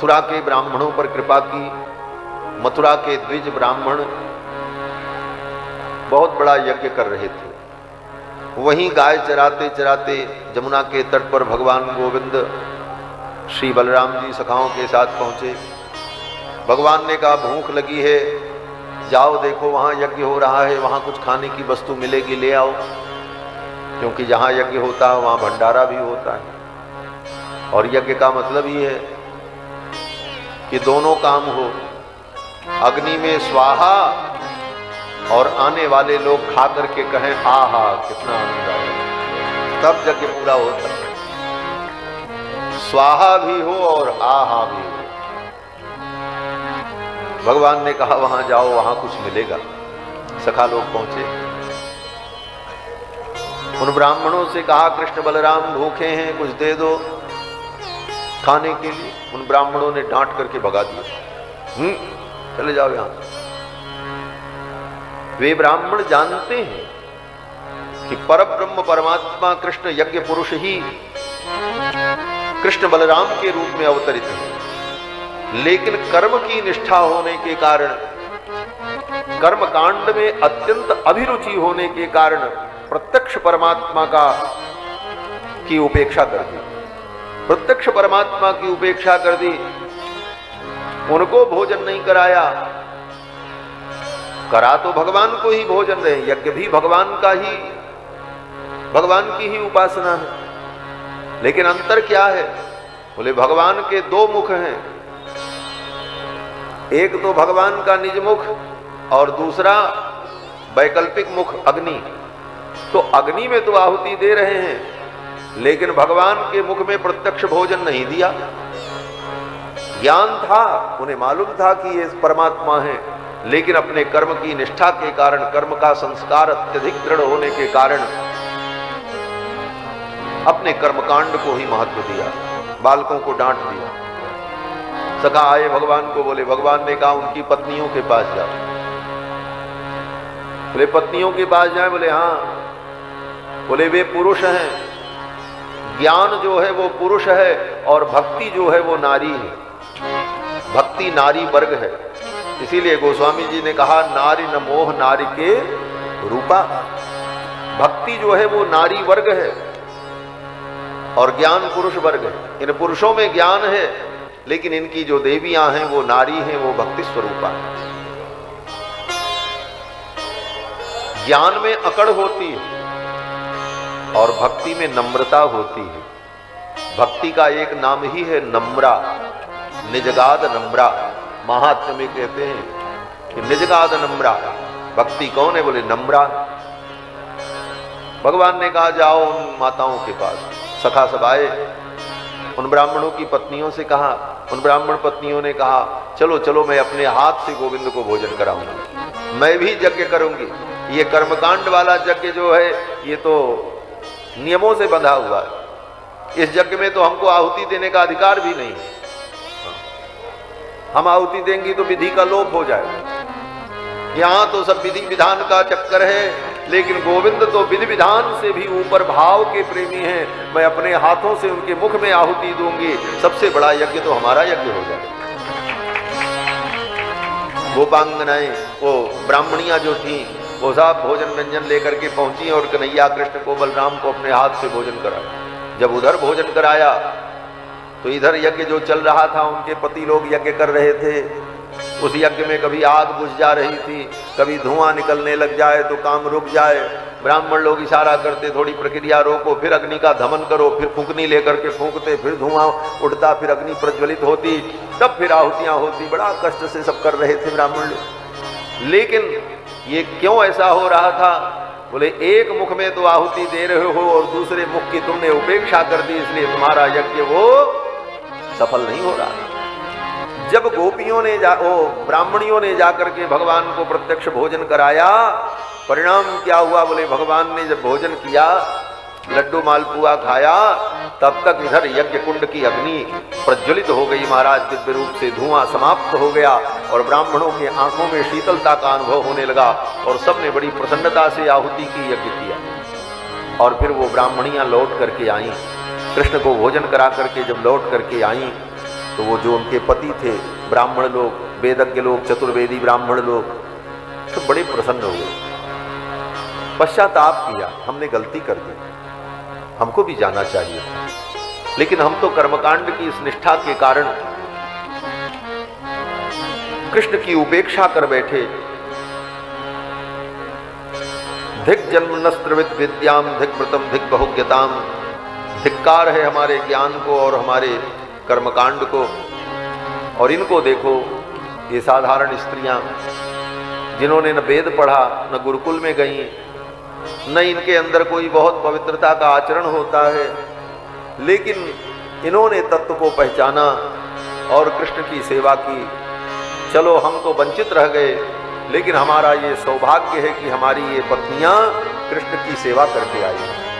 मथुरा के ब्राह्मणों पर कृपा की। मथुरा के द्विज ब्राह्मण बहुत बड़ा यज्ञ कर रहे थे। वहीं गाय चराते चराते जमुना के तट पर भगवान गोविंद श्री बलराम जी सखाओं के साथ पहुंचे। भगवान ने कहा भूख लगी है, जाओ देखो वहां यज्ञ हो रहा है, वहां कुछ खाने की वस्तु मिलेगी, ले आओ। क्योंकि जहां यज्ञ होता है वहां भंडारा भी होता है। और यज्ञ का मतलब ही है कि दोनों काम हो, अग्नि में स्वाहा और आने वाले लोग खा करके कहें आहा कितना आनंद आया, तब यज्ञ पूरा होता है। स्वाहा भी हो और आहा भी हो। भगवान ने कहा वहां जाओ, वहां कुछ मिलेगा। सखा लोग पहुंचे, उन ब्राह्मणों से कहा कृष्ण बलराम भूखे हैं, कुछ दे दो खाने के लिए। उन ब्राह्मणों ने डांट करके भगा दिया, चले जाओ यहां। वे ब्राह्मण जानते हैं कि परब्रह्म परमात्मा कृष्ण यज्ञ पुरुष ही कृष्ण बलराम के रूप में अवतरित है, लेकिन कर्म की निष्ठा होने के कारण, कर्म कांड में अत्यंत अभिरुचि होने के कारण प्रत्यक्ष परमात्मा की उपेक्षा कर दी। प्रत्यक्ष परमात्मा की उपेक्षा कर दी, उनको भोजन नहीं कराया। करा तो भगवान को ही भोजन रहे, यज्ञ भी भगवान का ही, भगवान की ही उपासना है। लेकिन अंतर क्या है? बोले भगवान के दो मुख हैं, एक तो भगवान का निज मुख और दूसरा वैकल्पिक मुख अग्नि। तो अग्नि में तो आहुति दे रहे हैं, लेकिन भगवान के मुख में प्रत्यक्ष भोजन नहीं दिया। ज्ञान था, उन्हें मालूम था कि ये परमात्मा है, लेकिन अपने कर्म की निष्ठा के कारण, कर्म का संस्कार अत्यधिक दृढ़ होने के कारण अपने कर्मकांड को ही महत्व दिया, बालकों को डांट दिया। सखा आए भगवान को, बोले भगवान ने कहा उनकी पत्नियों के पास जाओ। बोले पत्नियों के पास जाए? बोले हाँ। बोले वे पुरुष हैं, ज्ञान जो है वो पुरुष है और भक्ति जो है वो नारी है। भक्ति नारी वर्ग है। इसीलिए गोस्वामी जी ने कहा नारी न मोह नारी के रूपा। भक्ति जो है वो नारी वर्ग है और ज्ञान पुरुष वर्ग है। इन पुरुषों में ज्ञान है, लेकिन इनकी जो देवियां हैं वो नारी हैं, वो भक्ति स्वरूपा है। ज्ञान में अकड़ होती है और भक्ति में नम्रता होती है। भक्ति का एक नाम ही है नम्रा, निजगाद नम्रा। महात्म्य में कहते हैं कि निजगाद नम्रा। भक्ति कौन है? बोले नम्रा। भगवान ने कहा जाओ उन माताओं के पास। सखा सब आए, उन ब्राह्मणों की पत्नियों से कहा, उन ब्राह्मण पत्नियों ने कहा चलो चलो मैं अपने हाथ से गोविंद को भोजन कराऊंगी, मैं भी यज्ञ करूंगी। ये कर्मकांड वाला यज्ञ जो है ये तो नियमों से बंधा हुआ है, इस यज्ञ में तो हमको आहुति देने का अधिकार भी नहीं है। हम आहुति देंगी तो विधि का लोप हो जाएगा। यहां तो सब विधि विधान का चक्कर है, लेकिन गोविंद तो विधि विधान से भी ऊपर भाव के प्रेमी हैं। मैं अपने हाथों से उनके मुख में आहुति दूंगी, सबसे बड़ा यज्ञ तो हमारा यज्ञ हो जाएगा। गोपांगनाएं, वो ब्राह्मणियां जो थी, वो सब भोजन व्यंजन लेकर के पहुंची और कन्हैया कृष्ण को बलराम को अपने हाथ से भोजन कराया। जब उधर भोजन कराया तो इधर यज्ञ जो चल रहा था, उनके पति लोग यज्ञ कर रहे थे। उस यज्ञ में कभी आग बुझ जा रही थी, कभी धुआं निकलने लग जाए तो काम रुक जाए। ब्राह्मण लोग इशारा करते थोड़ी प्रक्रिया रोको, फिर अग्नि का दमन करो, फिर फूंकनी लेकर के फूंकते, फिर धुआं उठता, फिर अग्नि प्रज्वलित होती, तब फिर आहुतियां होती। बड़ा कष्ट से सब कर रहे थे ब्राह्मण लोग। लेकिन ये क्यों ऐसा हो रहा था? बोले एक मुख में तो आहुति दे रहे हो और दूसरे मुख की तुमने उपेक्षा कर दी, इसलिए तुम्हारा यज्ञ वो सफल नहीं हो रहा। जब गोपियों ने ब्राह्मणियों ने जाकर के भगवान को प्रत्यक्ष भोजन कराया, परिणाम क्या हुआ? बोले भगवान ने जब भोजन किया, लड्डू मालपुआ खाया, तब तक इधर यज्ञ कुंड की अग्नि प्रज्वलित हो गई महाराज दिव्य रूप से, धुआं समाप्त हो गया और ब्राह्मणों के आंखों में शीतलता का अनुभव होने लगा और सबने बड़ी प्रसन्नता से आहुति की, यज्ञ किया। और फिर वो ब्राह्मणियां लौट करके आईं, कृष्ण को भोजन करा करके जब लौट करके आईं तो वो जो उनके पति थे ब्राह्मण लोग, वेदज्ञ लोग, चतुर्वेदी ब्राह्मण लोग, तो बड़े प्रसन्न हो गए। पश्चाताप किया, हमने गलती कर दी, हमको भी जाना चाहिए, लेकिन हम तो कर्मकांड की इस निष्ठा के कारण कृष्ण की उपेक्षा कर बैठे। धिक जन्मनस्त्रविद विद्याम धिक व्रतम धिक बहुज्ञताम, धिक्कार है हमारे ज्ञान को और हमारे कर्मकांड को। और इनको देखो, ये साधारण स्त्रियां जिन्होंने न वेद पढ़ा, न गुरुकुल में गई, न इनके अंदर कोई बहुत पवित्रता का आचरण होता है, लेकिन इन्होंने तत्व को पहचाना और कृष्ण की सेवा की। चलो हम तो वंचित रह गए, लेकिन हमारा ये सौभाग्य है कि हमारी ये पत्नियां कृष्ण की सेवा करके आई।